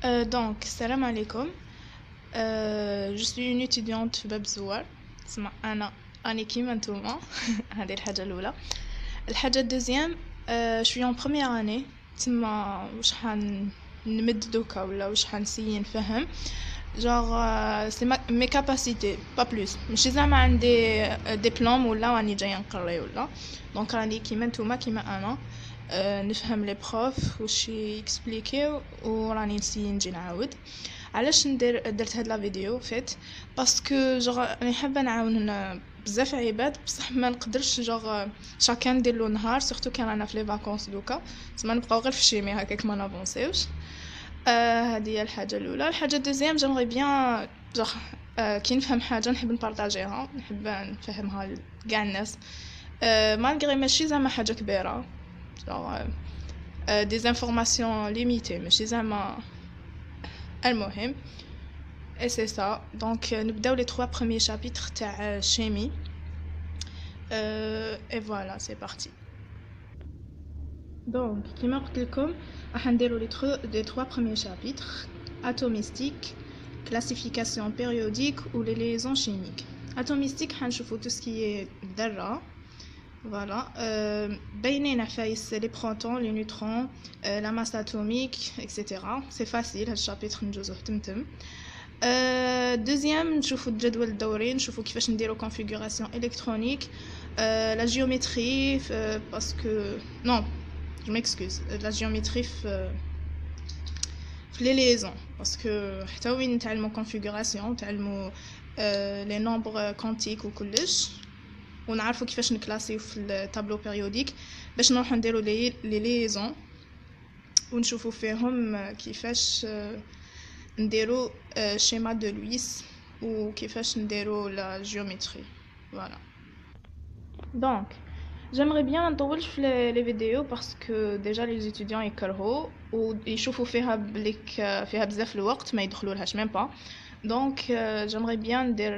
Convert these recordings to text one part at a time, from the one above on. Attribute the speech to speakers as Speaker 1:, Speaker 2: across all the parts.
Speaker 1: Salam alaikum. Je suis une étudiante في باب الزوار. أنا كيما نتوما. هذه الحاجة الأولى. الحاجة الدوزيام je suis en première année. تما واش حنمد دوكا ولا واش حنسيي نفهم. C'est mes capacités, pas plus. ماشي زعما عندي دبلوم ولا راني جاية نقري ولا. دونك راني كيما نتوما كيما أنا. نفهم لي بروف واش يكسبليكيو وراني نسيي نجي نعاود. علاش درت هاد لا فيديو فيت باسكو راني حابه نعاون بزاف عباد بصح ما نقدرش شاكان ندير له نهار سورتو كان انا في لي فاكونس دوكا تما نبقاو غير في الشيمي هكاك ما نافونسيوش. هذه هي الحاجه الاولى. الحاجه الدوزيام جيمري بيان كي نفهم حاجه نحب نبارطاجيها نحب نفهمها لكاع الناس مالغري ماشي زعما حاجه كبيره des informations limitées ماشي زعما المهم et c'est ça donc نبداو les 3 premiers chapitres تاع chimie et voilà c'est parti. Donc كيما قلت لكم راح نديرو les 3 premiers chapitres atomistique, classification périodique ou les liaisons chimiques. Atomistique حنشوفو tout ce qui est ذرة. Voilà, بينين عفايس les protons, les neutrons, la masse atomique, etc. C'est facile, هاد الشابيتر نجوزوه تمتم. Deuxième, نشوفو الجدول الدوري, نشوفو كيفاش نديرو configuration électronique, la géométrie, parce que... Non, je m'excuse, la géométrie في les liaisons, parce que حتى وين نتعلمو configuration, نتعلمو les nombres quantiques وكلش. ونعرفوا كيفاش نكلاسيو في التابلو بيريوديك باش نروحو نديرو لي ليزون ونشوفوا فيهم كيفاش نديرو شيما دو لويس وكيفاش نديرو لا جيومتري. فوالا دونك j'aimerais bien نطولش في لي فيديو باسكو ديجا لي étudiants يكرهوا ويشوفوا فيها بليك فيها بزاف الوقت ما يدخلولهاش ميم با. دونك j'aimerais bien ندير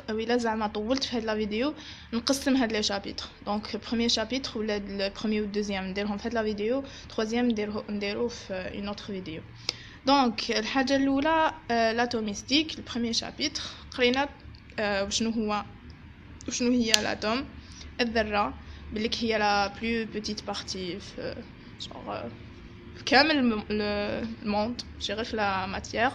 Speaker 1: ولا زعما طولت في هاد لا فيديو نقسم هاد لي شابيتر. دونك بروميير شابيتر ولا البروميير والدوزيام نديرهم في هاد لا فيديو ترويزيام نديرو في اون اوتر فيديو. دونك الحاجه الاولى لاتوميستيك البروميير شابيتر قرينا وشنو هي لاتوم الذره بليك هي لا بلو بيتيت بارتي في كامل الموند ماشي غير في لا ماتيير.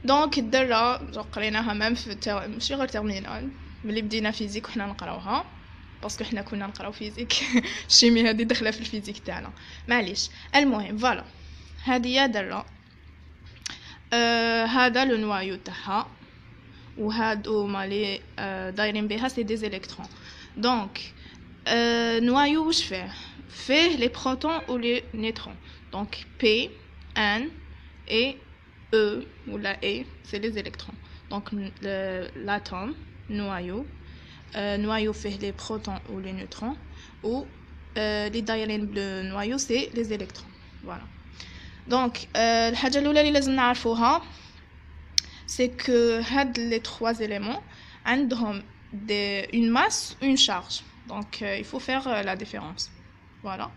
Speaker 1: دونك الذره قريناها ميم في ماشي غير تيرمينال ملي بدينا فيزيك وحنا نقراوها باسكو حنا كنا نقراو فيزيك الشيمي هذه داخله في الفيزيك تاعنا معليش. المهم فوالا هذه هي ذره هذا لو نوايو تاعها وهادو مالي دايرين بها سي دي زيليكترون. دونك نوايو واش فيه لي بروتون و لي نيوترون. دونك بي ان اي E ou la E, c'est les électrons. Donc l'atome, noyau fait les protons ou les neutrons, ou les daïrines bleues noyau c'est les électrons. Voilà. Donc الحاجة الأولى اللي لازم نعرفوها c'est que les 3 éléments عندهم une masse ou une charge. Donc il faut faire la différence. Voilà.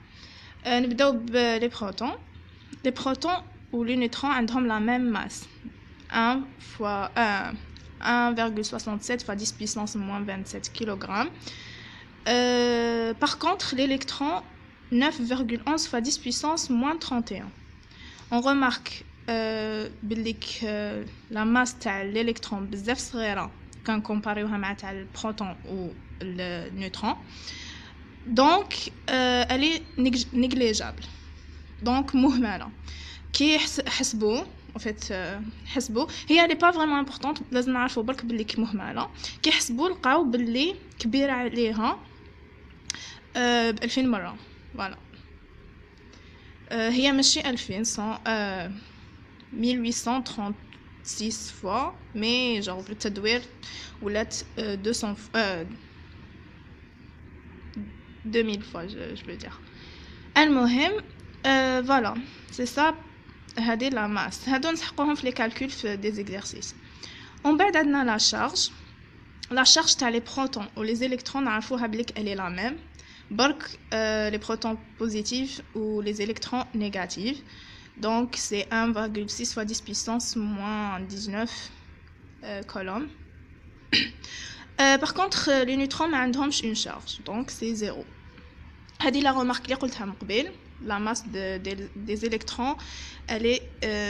Speaker 1: نبداو بلي protons. Les protons ou les neutrons عندهم la même masse 1 fois 1,67 fois 10 puissance moins 27 kg. Par contre l'électron 9,11 fois 10 puissance moins 31. On remarque la masse تاع l'électron بزاف صغيرة كنكومباريوها مع تاع البروتون و النيوترون. donc elle est négligeable donc مهملة. كي حسبوا en fait حسبوا هي اللي با فريمون امبورطونط لازم نعرفوا برك بلي مهمله. كي حسبوا لقاو بلي كبيره عليها ب2000 مره. فوالا هي ماشي 2000 1836 فوا مي جونغ بالتدوير ولات 200 2000 فوا je veux dire. المهم فوالا c'est ça هذه لا ماس هادو نسحقوهم في لي كالكول في دي زيكزارسيس. ومن بعد عندنا لا شارج تاع لي بروتون و لي الكترون نعرفوها بليك الي لا ميم برك لي بروتون بوزيتيف و لي الكترون نيجاتيف Donc c'est 1,6 fois 10 puissance moins 19 coulombs. Par contre les neutrons ما عندهمش une charge, donc c'est 0. هذه la remarque اللي قلتها من قبل. La masse des électrons elle est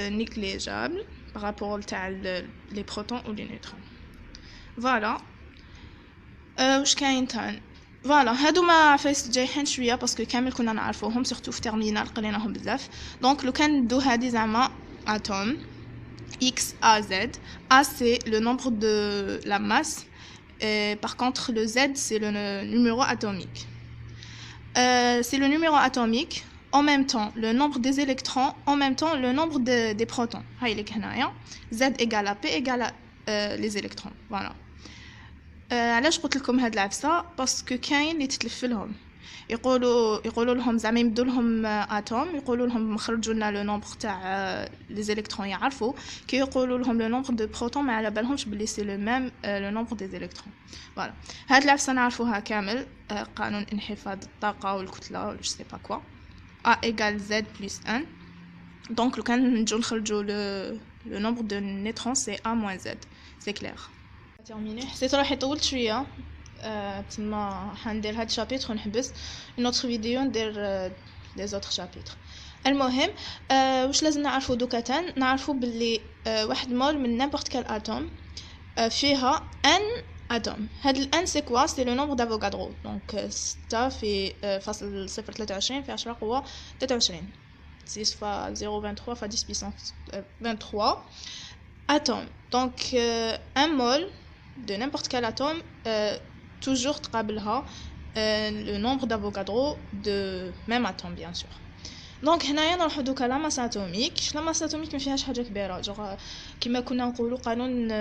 Speaker 1: négligeable par rapport à les protons ou les neutrons. Voilà. واش كاين تاني؟ فوالا هادو ما عفايس جايحين شويه باسكو كامل كنا نعرفوهم سورتو في تيرمينال قريناهم بزاف. دونك لو كان ندو هادي زعما اتوم x a z. A c'est le nombre de la masse, par contre le z c'est le numéro atomique. C'est le numéro atomique, en même temps le nombre des électrons, en même temps le nombre des protons. Z égale à P égale à les électrons. Voilà. علاش قلت لكم هاد العفسه؟ باسكو كاين اللي تتلف لهم يقولوا لهم زعما يمدوا لهم اتوم، يقولوا لهم خرجوا لنا لو نومبر تاع لي زيليكترون يعرفوا كي يقولوا لهم لو نومبر دو بروتون ما على بالهمش بلي سي لو ميم لو نومبر دي زيليكترون. فوالا هاد العفسه نعرفوها كامل، قانون انحفاظ الطاقه والكتله ولا جو سي با كوا. A égale Z plus 1. Donc لو كان نجو نخرجوا le nombre de neutrons c'est A moins Z. C'est clair. terminé. حسيت راح يطول شويه تما حندير هاد الشابيتر ونحبس une autre vidéo ندير les autres chapitres. المهم واش لازم نعرفوا دوكا؟ نعرفوا باللي واحد مول من n'importe quel atome فيها n اتوم. هاد الان سي كوا؟ سي لو نومبر دافوغادرو. دونك 6 في فاصل 023 في 10 قوه 23. 6 fois 0,23 fois 10 puissance 23 atomes. Donc un mol de n'importe quel atome toujours تقابلها le nombre d'Avogadro de même atome bien sûr. دونك هنايا نروحو دوكا لا ماس اتوميك. لا ماس اتوميك ما فيهاش حاجه كبيره، جوغ كيما كنا نقولوا قانون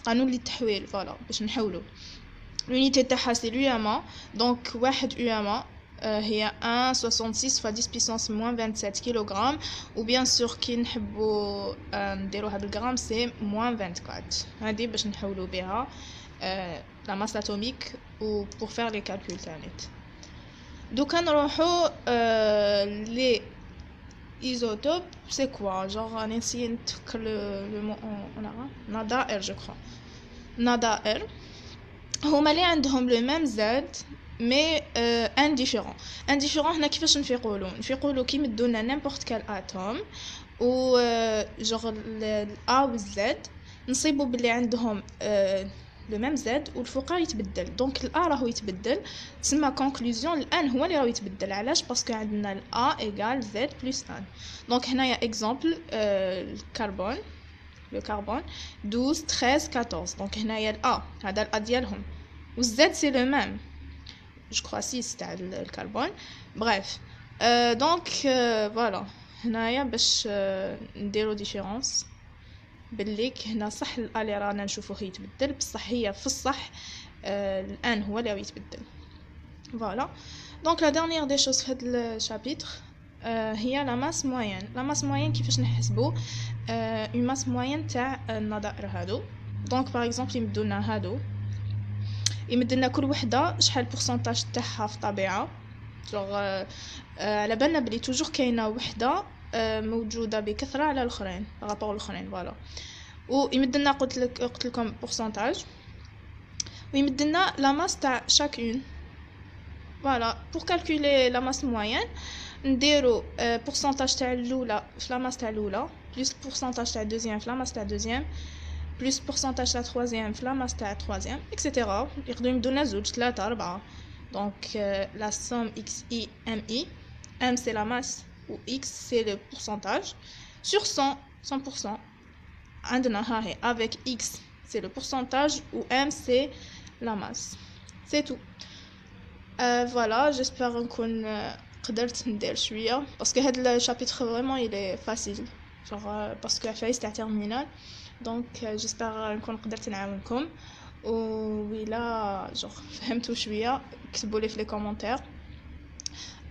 Speaker 1: قانون للتحويل. فوالا باش نحولوا لونيتي تاعها سي l'UMA. دونك واحد UMA هي 1,66 fois 10 puissance moins 27 kg. ou bien sûr كي نحبوا نديروا هاد الغرام سي moins 24. هادي باش نحولوا بها la masse atomique ou pour faire les calculs تاعنا. دوكا نروحو les isotopes. c'est quoi genre راني نسيي نتفكر le mot en arabe. نظائر je crois. نظائر هما اللي عندهم le même Z mais indifférent. هنا كيفاش نفيقولو كي مدونا n'importe quel atome و genre ال A و Z نصيبو باللي عندهم لو ميم زد والفوقا يتبدل. دونك الA راهو يتبدل، تسمى كونكلوزيون الان هو اللي راهو يتبدل. علاش؟ باسكو عندنا الA ايغال Z بلس 1. دونك هنايا اكزامبل الكربون، لو كربون 12 13 14. دونك هنايا الA هذا الA ديالهم والZ سي لو ميم جو كرو 6 تاع الكربون. بريف دونك فوالا هنايا باش نديرو ديفيرونس باللي هنا صح الالي رانا نشوفوه يتبدل، بصح هي في الصح الان هو اللي يتبدل. فوالا دونك لا ديرنيير دي شوز في هاد الشابيتر هي لا ماس موين. لا ماس موين كيفاش نحسبوا اون ماس موين تاع النظائر هادو؟ دونك باغ اكزومبل يمدونا هادو، يمدلنا كل وحده شحال بورسونتاج تاعها في الطبيعه. جوغ على بالنا بلي توجور كاينه وحده موجوده بكثره على الاخرين رابور الاخرين. فوالا ويمدلنا قلت لكم بورسونتاج، ويمدلنا لا ماس تاع شاك اون. فوالا بور كالكولي لا ماس موين نديرو بورسونتاج تاع الاولى في لا ماس تاع الاولى بلس بورسونتاج تاع الدوزيام في لا ماس تاع الدوزيام بلس بورسونتاج تاع التروازيام في لا ماس تاع التروازيام اكسيتيرا. يقدروا يمدونا زوج 3 4. دونك لا سوم اكس اي ام اي. ام سي لا ماس ou x c'est le pourcentage sur 100%. عندنا ها هي avec x c'est le pourcentage ou m c'est la masse. c'est tout. Voilà j'espère نكون قدرت ندير شويه باسكو هذا الشابيتر فريمون il est facile genre باسكو عفايس تاع تيرمينال. دونك جيسبر نكون قدرت نعاونكم، وإلا جوغ فهمتوا شويه كتبوا لي في لي كومونتير.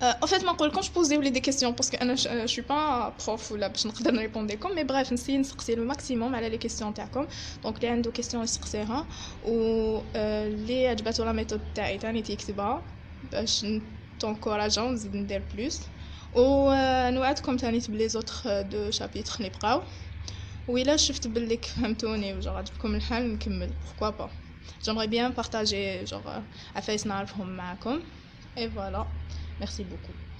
Speaker 1: En fait ما نقولكمش بوزيو لي دي كيسيون باسكو انا شو با بروف ولا باش نقدر نريبونديكم، مي بريف نسي نسقسي لو ماكسيموم على لي كيسيون تاعكم. دونك اللي عنده كيسيون يسقسيها، و اللي عجباتو لا ميثود تاعي تاني تيكتبها باش نتونكوراجو نزيد ندير بلوس. ونوعدكم تاني بلي زوتر دو شابيتر اللي بقاو، وإلا شفت بليك فهمتوني وجا عجبكم الحال نكمل pourquoi pas. J'aimerais bien partager عفايس نعرفهم معاكم. Et voilà, merci beaucoup.